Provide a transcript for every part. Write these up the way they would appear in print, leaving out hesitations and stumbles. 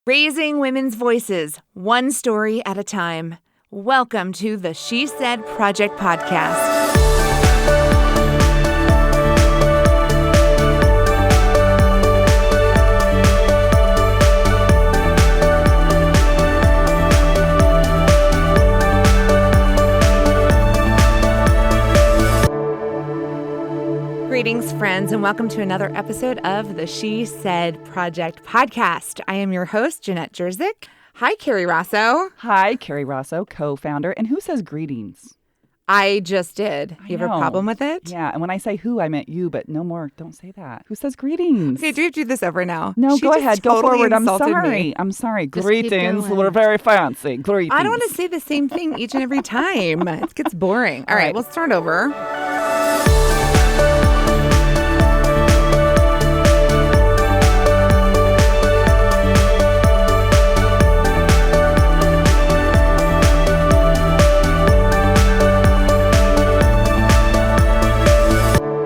Raising women's voices, one story at a time. Welcome to the She Said Project podcast. Greetings, friends, and welcome to another episode of the She Said Project podcast. I am your host, Jeanette Jerzik. Hi, Carrie Rosso. Hi, Carrie Rosso, co-founder. And who says greetings? I just did. You have a problem with it? Yeah, and when I say who, I meant you, but no more. Don't say that. Who says greetings? Okay, do you have to do this over now? No, go ahead. Go totally forward. I'm insulted sorry. me. I'm sorry. Just Greetings. keep going. We're very fancy. Greetings. I don't want to say the same thing each and every time. It gets boring. All right, we'll start over.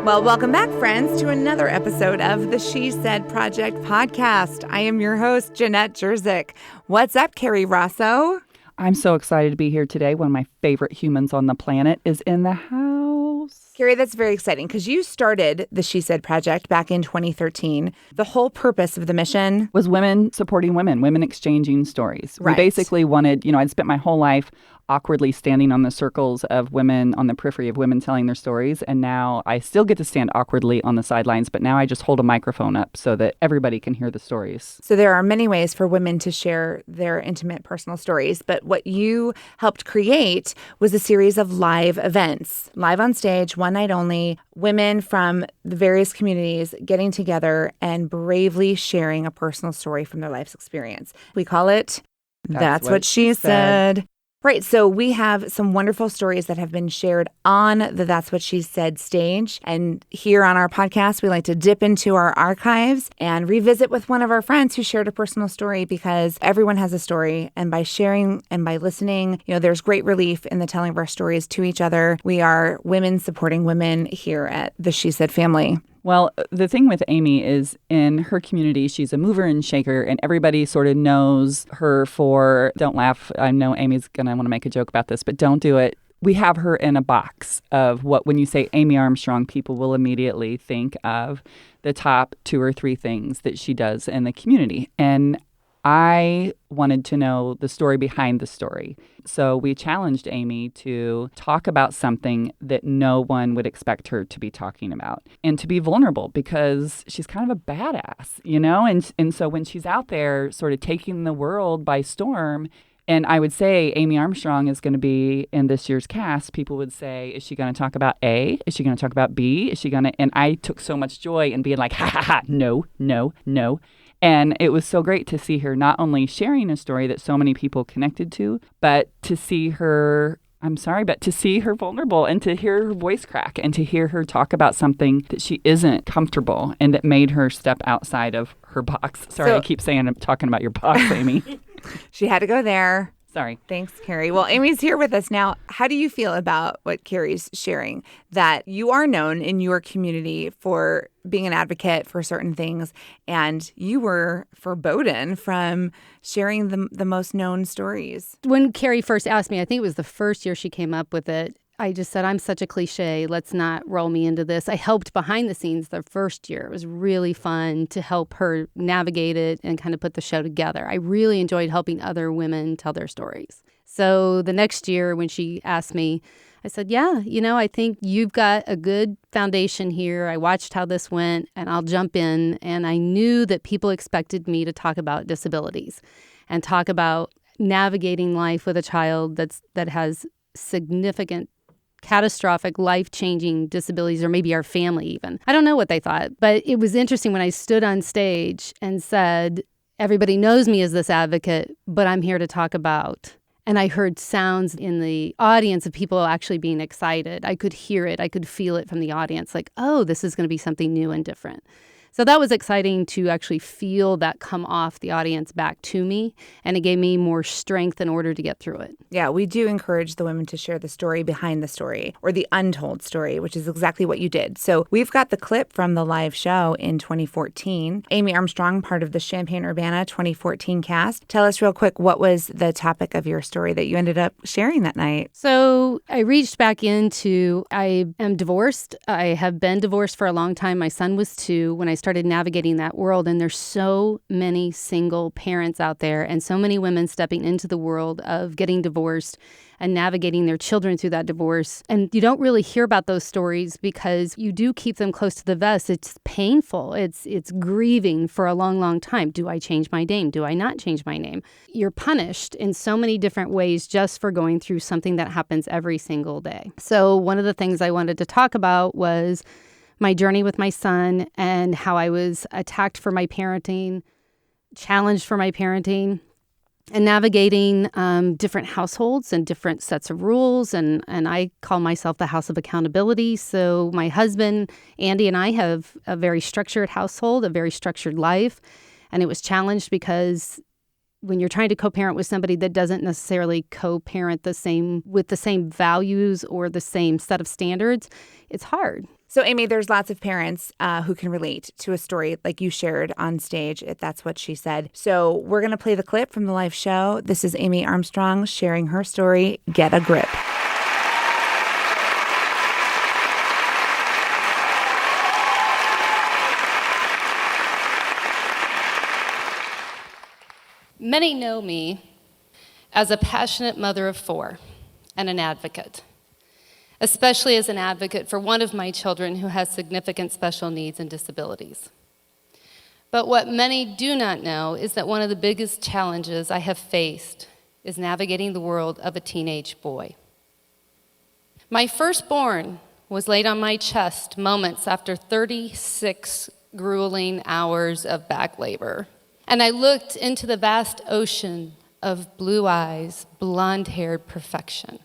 Well, welcome back, friends, to another episode of the She Said Project podcast. I am your host, Jeanette Jerzik. What's up, Carrie Rosso? I'm so excited to be here today. One of my favorite humans on the planet is in the house. Carrie, that's very exciting because you started the She Said Project back in 2013. The whole purpose of the mission Was women supporting women, women exchanging stories. Right. We basically wanted, I'd spent my whole life awkwardly standing on the circles of women, on the periphery of women telling their stories. And now I still get to stand awkwardly on the sidelines, but now I just hold a microphone up so that everybody can hear the stories. So there are many ways for women to share their intimate personal stories, but what you helped create was a series of live events, live on stage, one night only, women from the various communities getting together and bravely sharing a personal story from their life's experience. We call it That's What She Said. Right. So we have some wonderful stories that have been shared on the That's What She Said stage. And here on our podcast, we like to dip into our archives and revisit with one of our friends who shared a personal story because everyone has a story. And by sharing and by listening, there's great relief in the telling of our stories to each other. We are women supporting women here at the She Said family. Well, the thing with Amy is in her community, she's a mover and shaker, and everybody sort of knows her for, don't laugh, I know Amy's going to want to make a joke about this, but don't do it. We have her in a box of what, when you say Amy Armstrong, people will immediately think of the top 2 or 3 things that she does in the community. And I wanted to know the story behind the story. So we challenged Amy to talk about something that no one would expect her to be talking about and to be vulnerable because she's kind of a badass, And so when she's out there sort of taking the world by storm, and I would say Amy Armstrong is going to be in this year's cast. People would say, is she going to talk about A? Is she going to talk about B? Is she going to? And I took so much joy in being like, ha, ha, ha, no, no, no. And it was so great to see her not only sharing a story that so many people connected to, but to see her, to see her vulnerable and to hear her voice crack and to hear her talk about something that she isn't comfortable and that made her step outside of her box. Sorry, I keep saying I'm talking about your box, Amy. She had to go there. Sorry. Thanks, Carrie. Well, Amy's here with us now. How do you feel about what Carrie's sharing? That you are known in your community for being an advocate for certain things, and you were forbidden from sharing the most known stories. When Carrie first asked me, I think it was the first year she came up with it, I just said, I'm such a cliche. Let's not roll me into this. I helped behind the scenes the first year. It was really fun to help her navigate it and kind of put the show together. I really enjoyed helping other women tell their stories. So the next year when she asked me, I said, yeah, I think you've got a good foundation here. I watched how this went and I'll jump in. And I knew that people expected me to talk about disabilities and talk about navigating life with a child that has significant catastrophic, life-changing disabilities, or maybe our family even. I don't know what they thought, but it was interesting when I stood on stage and said, everybody knows me as this advocate, but I'm here to talk about. And I heard sounds in the audience of people actually being excited. I could hear it. I could feel it from the audience, like, oh, this is going to be something new and different. So that was exciting to actually feel that come off the audience back to me, and it gave me more strength in order to get through it. Yeah, we do encourage the women to share the story behind the story, or the untold story, which is exactly what you did. So we've got the clip from the live show in 2014. Amy Armstrong, part of the Champaign-Urbana 2014 cast. Tell us real quick, what was the topic of your story that you ended up sharing that night? So I reached back into, I am divorced. I have been divorced for a long time. My son was 2 when I started navigating that world. And there's so many single parents out there and so many women stepping into the world of getting divorced and navigating their children through that divorce. And you don't really hear about those stories because you do keep them close to the vest. It's painful. It's grieving for a long, long time. Do I change my name? Do I not change my name? You're punished in so many different ways just for going through something that happens every single day. So one of the things I wanted to talk about was my journey with my son and how I was attacked for my parenting, challenged for my parenting, and navigating different households and different sets of rules. And I call myself the house of accountability. So my husband, Andy, and I have a very structured household, a very structured life. And it was challenged because when you're trying to co-parent with somebody that doesn't necessarily co-parent with the same values or the same set of standards, it's hard. So, Amy, there's lots of parents who can relate to a story like you shared on stage, if that's what she said. So we're going to play the clip from the live show. This is Amy Armstrong sharing her story, Get a Grip. Many know me as a passionate mother of 4 and an advocate, especially as an advocate for one of my children who has significant special needs and disabilities. But what many do not know is that one of the biggest challenges I have faced is navigating the world of a teenage boy. My firstborn was laid on my chest moments after 36 grueling hours of back labor. And I looked into the vast ocean of blue eyes, blonde-haired perfection.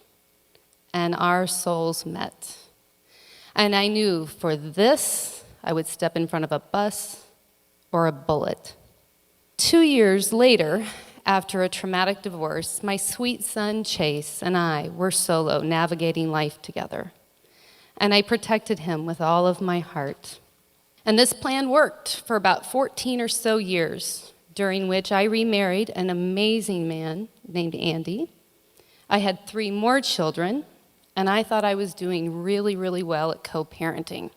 And our souls met. And I knew for this, I would step in front of a bus or a bullet. 2 years later, after a traumatic divorce, my sweet son Chase and I were solo navigating life together. And I protected him with all of my heart. And this plan worked for about 14 or so years, during which I remarried an amazing man named Andy. I had 3 more children, and I thought I was doing really, really well at co-parenting.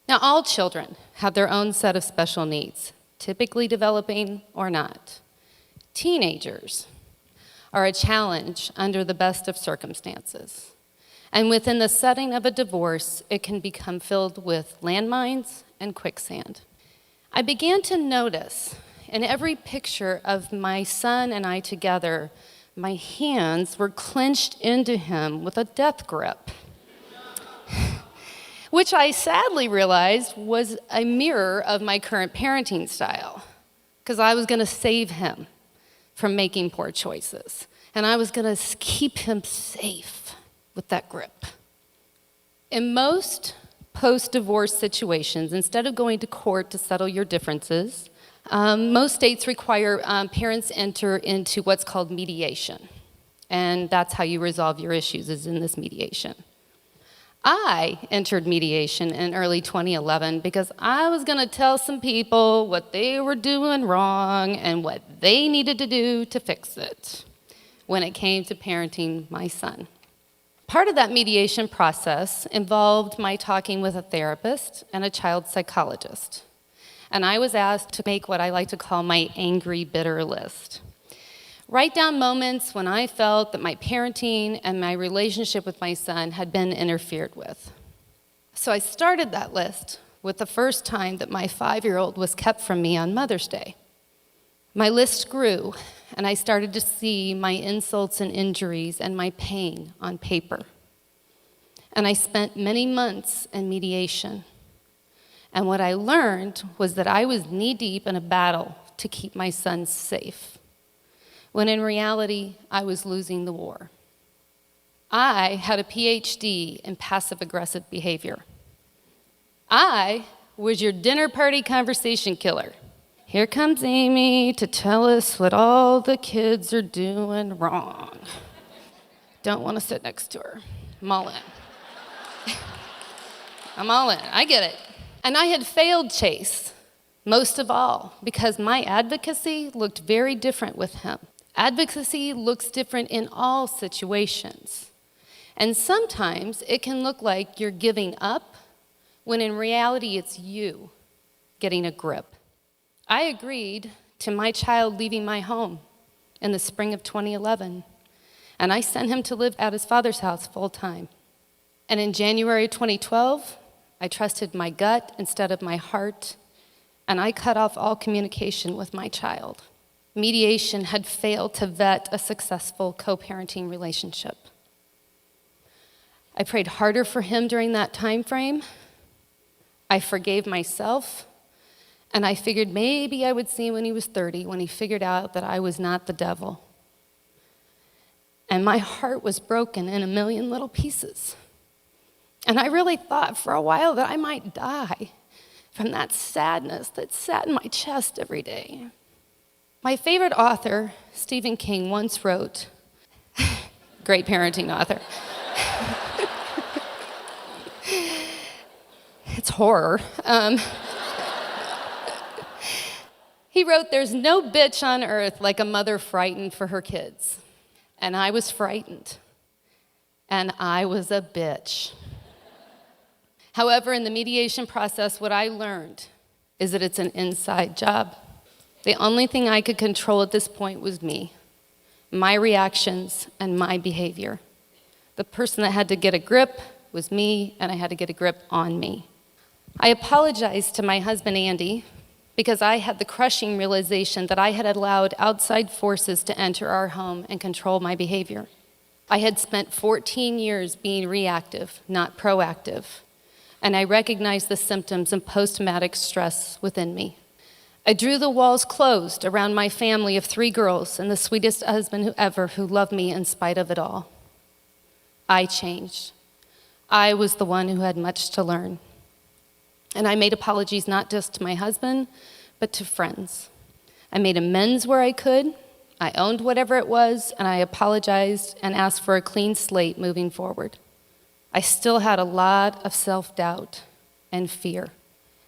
Now, all children have their own set of special needs, typically developing or not. Teenagers are a challenge under the best of circumstances. And within the setting of a divorce, it can become filled with landmines and quicksand. I began to notice in every picture of my son and I together, my hands were clenched into him with a death grip, which I sadly realized was a mirror of my current parenting style, because I was going to save him from making poor choices, and I was going to keep him safe with that grip. In most post-divorce situations, instead of going to court to settle your differences, most states require parents enter into what's called mediation. And that's how you resolve your issues, is in this mediation. I entered mediation in early 2011 because I was going to tell some people what they were doing wrong and what they needed to do to fix it when it came to parenting my son. Part of that mediation process involved my talking with a therapist and a child psychologist. And I was asked to make what I like to call my angry, bitter list. Write down moments when I felt that my parenting and my relationship with my son had been interfered with. So I started that list with the first time that my 5-year-old was kept from me on Mother's Day. My list grew, and I started to see my insults and injuries and my pain on paper. And I spent many months in mediation. And what I learned was that I was knee-deep in a battle to keep my son safe, when in reality, I was losing the war. I had a PhD in passive-aggressive behavior. I was your dinner party conversation killer. Here comes Amy to tell us what all the kids are doing wrong. Don't want to sit next to her. I'm all in. I'm all in. I get it. And I had failed Chase, most of all, because my advocacy looked very different with him. Advocacy looks different in all situations. And sometimes it can look like you're giving up, when in reality it's you getting a grip. I agreed to my child leaving my home in the spring of 2011, and I sent him to live at his father's house full time. And in January 2012, I trusted my gut instead of my heart, and I cut off all communication with my child. Mediation had failed to vet a successful co-parenting relationship. I prayed harder for him during that time frame. I forgave myself, and I figured maybe I would see him when he was 30, when he figured out that I was not the devil. And my heart was broken in a million little pieces. And I really thought for a while that I might die from that sadness that sat in my chest every day. My favorite author, Stephen King, once wrote, great parenting author. It's horror. He wrote, "There's no bitch on earth like a mother frightened for her kids." And I was frightened. And I was a bitch. However, in the mediation process, what I learned is that it's an inside job. The only thing I could control at this point was me, my reactions, and my behavior. The person that had to get a grip was me, and I had to get a grip on me. I apologized to my husband, Andy, because I had the crushing realization that I had allowed outside forces to enter our home and control my behavior. I had spent 14 years being reactive, not proactive, and I recognized the symptoms of post-traumatic stress within me. I drew the walls closed around my family of 3 girls and the sweetest husband ever who loved me in spite of it all. I changed. I was the one who had much to learn. And I made apologies not just to my husband, but to friends. I made amends where I could. I owned whatever it was, and I apologized and asked for a clean slate moving forward. I still had a lot of self-doubt and fear,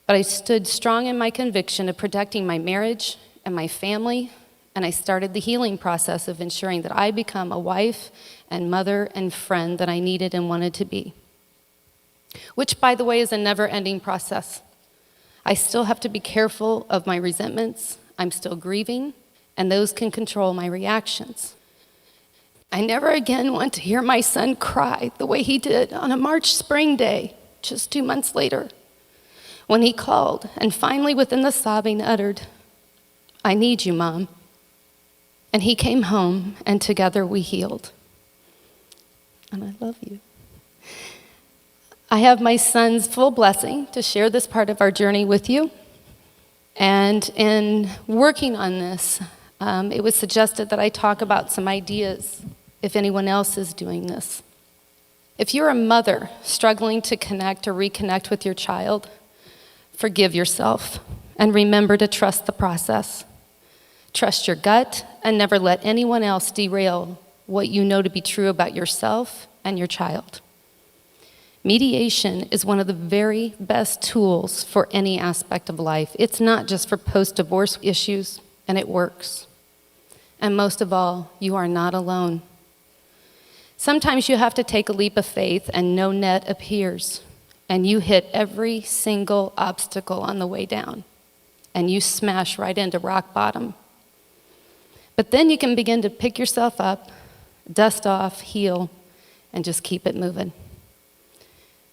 but I stood strong in my conviction of protecting my marriage and my family, and I started the healing process of ensuring that I become a wife and mother and friend that I needed and wanted to be. Which, by the way, is a never-ending process. I still have to be careful of my resentments. I'm still grieving, and those can control my reactions. I never again want to hear my son cry the way he did on a March spring day just 2 months later, when he called and finally within the sobbing uttered, "I need you, Mom." And he came home, and together we healed. And I love you. I have my son's full blessing to share this part of our journey with you. And in working on this, it was suggested that I talk about some ideas if anyone else is doing this. If you're a mother struggling to connect or reconnect with your child, forgive yourself and remember to trust the process. Trust your gut and never let anyone else derail what you know to be true about yourself and your child. Mediation is one of the very best tools for any aspect of life. It's not just for post-divorce issues, and it works. And most of all, you are not alone. Sometimes you have to take a leap of faith and no net appears, and you hit every single obstacle on the way down, and you smash right into rock bottom. But then you can begin to pick yourself up, dust off, heal, and just keep it moving.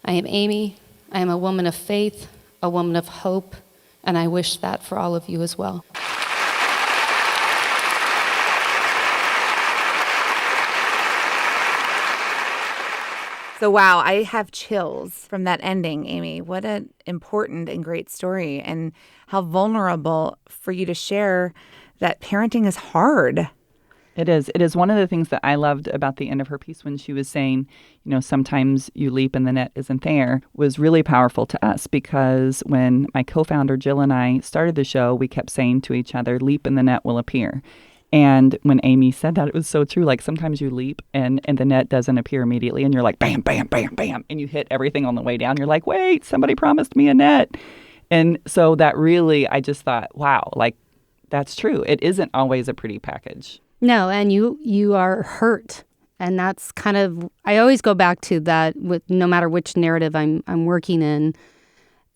I am Amy. I am a woman of faith, a woman of hope, and I wish that for all of you as well. So, wow, I have chills from that ending, Amy. What an important and great story, and how vulnerable for you to share that parenting is hard. It is. It is one of the things that I loved about the end of her piece when she was saying, sometimes you leap and the net isn't there, was really powerful to us because when my co-founder Jill and I started the show, we kept saying to each other, leap and the net will appear. And when Amy said that, it was so true. Like sometimes you leap and the net doesn't appear immediately and you're like, bam, bam, bam, bam. And you hit everything on the way down. You're like, wait, somebody promised me a net. And so that really, I just thought, wow, like that's true. It isn't always a pretty package. No, and you are hurt. And that's kind of, I always go back to that with no matter which narrative I'm working in,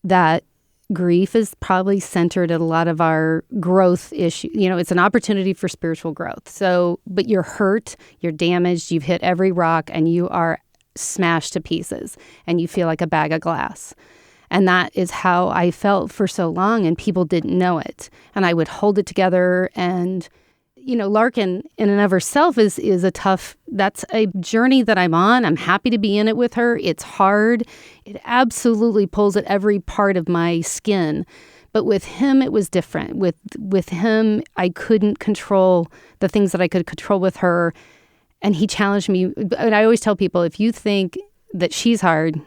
that grief is probably centered at a lot of our growth issue. It's an opportunity for spiritual growth. So, but you're hurt, you're damaged, you've hit every rock, and you are smashed to pieces, and you feel like a bag of glass. And that is how I felt for so long, and people didn't know it. And I would hold it together. And, Larkin in and of herself is that's a journey that I'm on. I'm happy to be in it with her. It's hard. It absolutely pulls at every part of my skin. But with him, it was different. With him, I couldn't control the things that I could control with her. And he challenged me. And I always tell people, if you think that she's hard,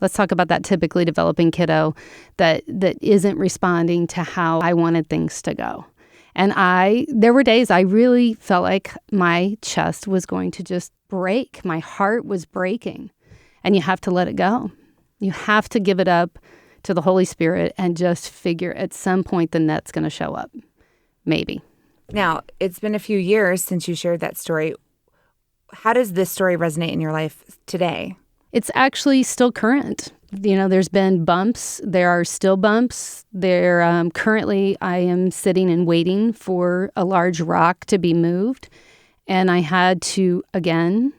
let's talk about that typically developing kiddo that isn't responding to how I wanted things to go. And there were days I really felt like my chest was going to just break. My heart was breaking. And you have to let it go. You have to give it up to the Holy Spirit and just figure at some point the net's going to show up. Maybe. Now, it's been a few years since you shared that story. How does this story resonate in your life today? It's actually still current. There's been bumps. There are still bumps. Currently, I am sitting and waiting for a large rock to be moved. And I had to, again,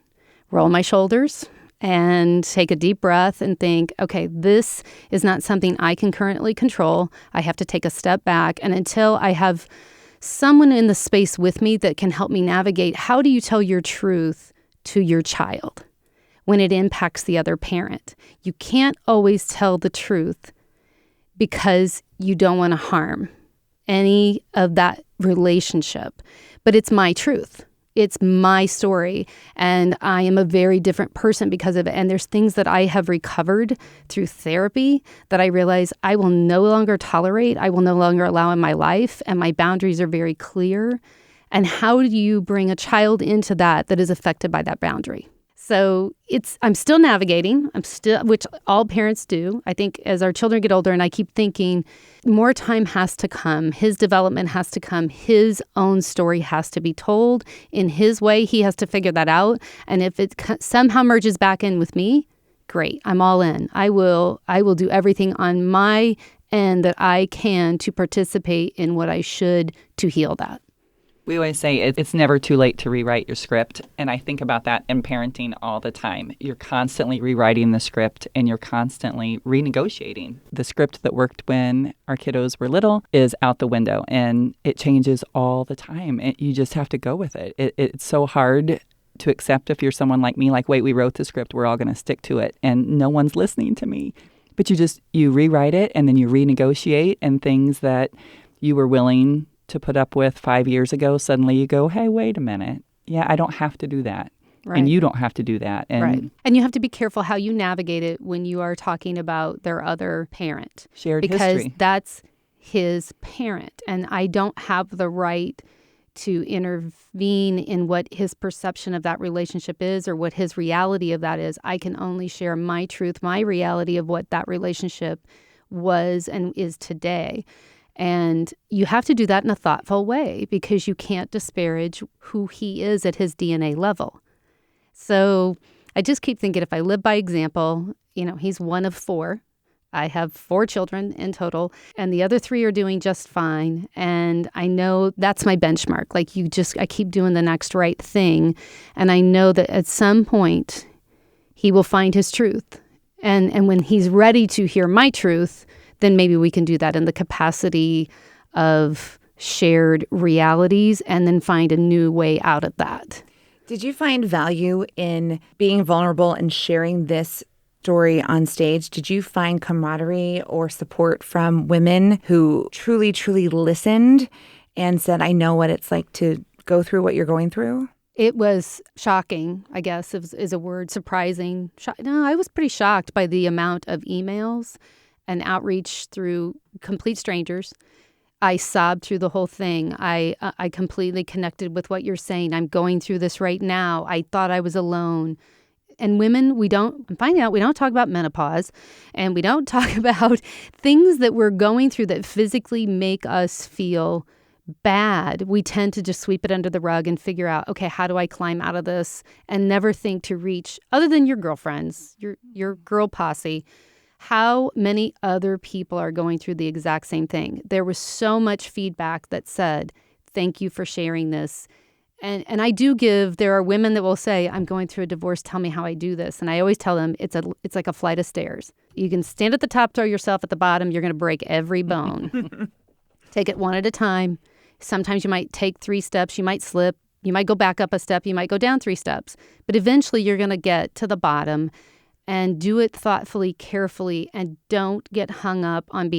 roll my shoulders and take a deep breath and think, okay, this is not something I can currently control. I have to take a step back. And until I have someone in the space with me that can help me navigate, how do you tell your truth to your child when it impacts the other parent? You can't always tell the truth because you don't want to harm any of that relationship. But it's my truth. It's my story. And I am a very different person because of it. And there's things that I have recovered through therapy that I realize I will no longer tolerate. I will no longer allow in my life. And my boundaries are very clear. And how do you bring a child into that is affected by that boundary? So I'm still navigating. Which all parents do. I think as our children get older, and I keep thinking more time has to come. His development has to come. His own story has to be told in his way. He has to figure that out. And if it somehow merges back in with me, great. I'm all in. I will do everything on my end that I can to participate in what I should to heal that. We always say it's never too late to rewrite your script. And I think about that in parenting all the time. You're constantly rewriting the script and you're constantly renegotiating. The script that worked when our kiddos were little is out the window and it changes all the time. You just have to go with it. It's so hard to accept if you're someone like me, like, wait, we wrote the script, we're all going to stick to it. And no one's listening to me. But you rewrite it and then you renegotiate, and things that you were willing to put up with 5 years ago, suddenly you go, hey, wait a minute. Yeah, I don't have to do that. Right. And you don't have to do that. And right. And you have to be careful how you navigate it when you are talking about their other parent. Shared history. Because that's his parent. And I don't have the right to intervene in what his perception of that relationship is or what his reality of that is. I can only share my truth, my reality of what that relationship was and is today. And you have to do that in a thoughtful way because you can't disparage who he is at his DNA level. So I just keep thinking if I live by example, he's one of 4. I have 4 children in total, and the other 3 are doing just fine. And I know that's my benchmark. I keep doing the next right thing. And I know that at some point he will find his truth. And when he's ready to hear my truth, then maybe we can do that in the capacity of shared realities and then find a new way out of that. Did you find value in being vulnerable and sharing this story on stage? Did you find camaraderie or support from women who truly, truly listened and said, I know what it's like to go through what you're going through? It was shocking, I guess, is a word. Surprising. No, I was pretty shocked by the amount of emails and outreach through complete strangers. I sobbed through the whole thing. I completely connected with what you're saying. I'm going through this right now. I thought I was alone. And women, I'm finding out we don't talk about menopause, and we don't talk about things that we're going through that physically make us feel bad. We tend to just sweep it under the rug and figure out, okay, how do I climb out of this, and never think to reach, other than your girlfriends, your girl posse, how many other people are going through the exact same thing. There was so much feedback that said, thank you for sharing this. And I do there are women that will say, I'm going through a divorce, tell me how I do this. And I always tell them it's like a flight of stairs. You can stand at the top, throw yourself at the bottom, you're going to break every bone. Take it one at a time. Sometimes you might take 3 steps, you might slip, you might go back up a step, you might go down 3 steps. But eventually you're going to get to the bottom, and do it thoughtfully, carefully, and don't get hung up on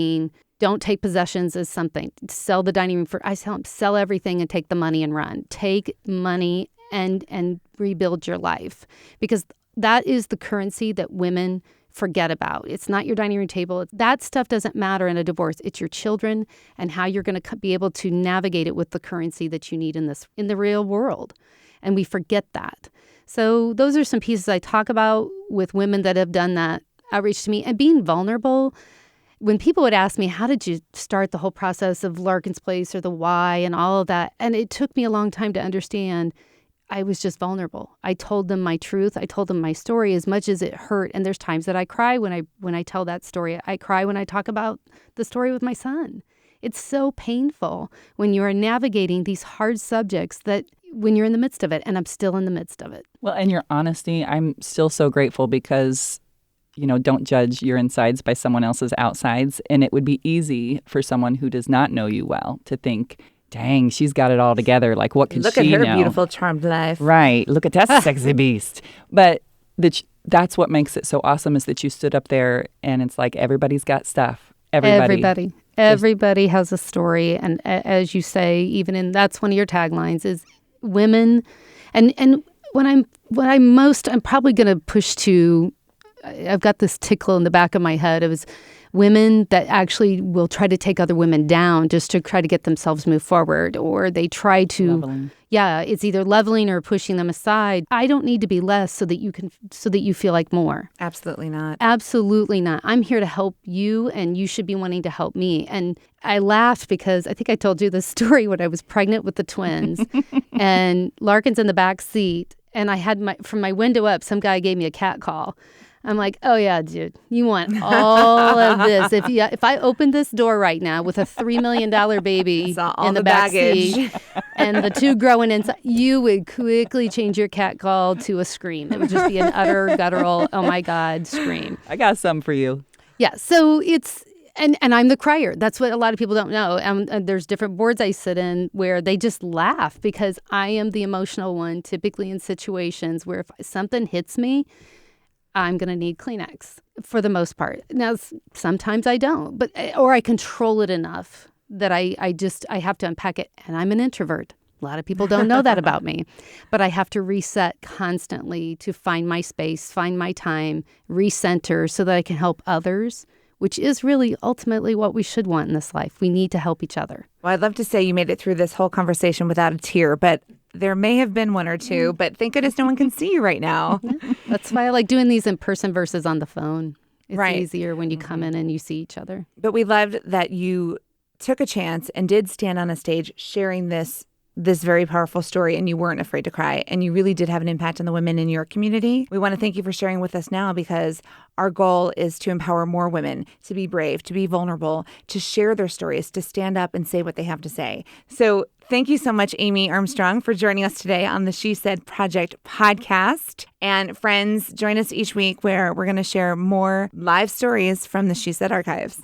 don't take possessions as something. Sell the dining room I tell them, sell everything and take the money and run. Take money and rebuild your life, because that is the currency that women forget about. It's not your dining room table. That stuff doesn't matter in a divorce. It's your children and how you're going to be able to navigate it with the currency that you need in the real world. And we forget that. So those are some pieces I talk about with women that have done that outreach to me. And being vulnerable, when people would ask me, how did you start the whole process of Larkin's Place or the why and all of that? And it took me a long time to understand I was just vulnerable. I told them my truth. I told them my story as much as it hurt. And there's times that I cry when I tell that story. I cry when I talk about the story with my son. It's so painful when you are navigating these hard subjects that when you're in the midst of it, and I'm still in the midst of it. Well, and your honesty, I'm still so grateful because, don't judge your insides by someone else's outsides. And it would be easy for someone who does not know you well to think, dang, she's got it all together. Like, what could Look she know? Look at her beautiful, charmed life. Right. Look at that sexy beast. But that's what makes it so awesome, is that you stood up there and it's like everybody's got stuff. Everybody has a story. And as you say, that's one of your taglines is women. And I'm probably going to push to, I've got this tickle in the back of my head. It was women that actually will try to take other women down just to try to get themselves move forward, or they try to leveling. Yeah, it's either leveling or pushing them aside. I don't need to be less so that you feel like more. Absolutely not. Absolutely not. I'm here to help you, and you should be wanting to help me. And I laughed because I think I told you this story when I was pregnant with the twins and Larkin's in the back seat, and I had from my window up, some guy gave me a cat call. I'm like, oh, yeah, dude, you want all of this. If I opened this door right now with a $3 million baby in the back seat and the 2 growing inside, you would quickly change your cat call to a scream. It would just be an utter guttural, oh, my God, scream. I got some for you. Yeah, so it's... And I'm the crier. That's what a lot of people don't know. And there's different boards I sit in where they just laugh because I am the emotional one, typically in situations where if something hits me, I'm going to need Kleenex for the most part. Now, sometimes I don't, or I control it enough that I have to unpack it. And I'm an introvert. A lot of people don't know that about me, but I have to reset constantly to find my space, find my time, recenter so that I can help others, which is really ultimately what we should want in this life. We need to help each other. Well, I'd love to say you made it through this whole conversation without a tear, but there may have been 1 or 2, but thank goodness no one can see you right now. That's why I like doing these in person versus on the phone. It's right. easier when you come in and you see each other. But we loved that you took a chance and did stand on a stage sharing this very powerful story, and you weren't afraid to cry, and you really did have an impact on the women in your community. We want to thank you for sharing with us now, because our goal is to empower more women to be brave, to be vulnerable, to share their stories, to stand up and say what they have to say. So thank you so much, Amy Armstrong, for joining us today on the She Said Project podcast. And friends, join us each week where we're going to share more live stories from the She Said archives.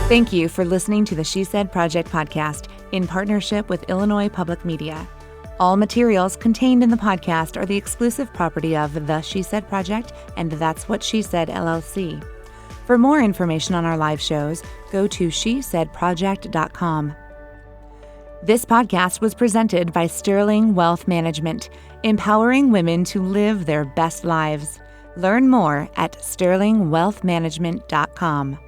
Thank you for listening to the She Said Project podcast. in partnership with Illinois Public Media. All materials contained in the podcast are the exclusive property of The She Said Project and That's What She Said LLC. For more information on our live shows, go to shesaidproject.com. This podcast was presented by Sterling Wealth Management, empowering women to live their best lives. Learn more at sterlingwealthmanagement.com.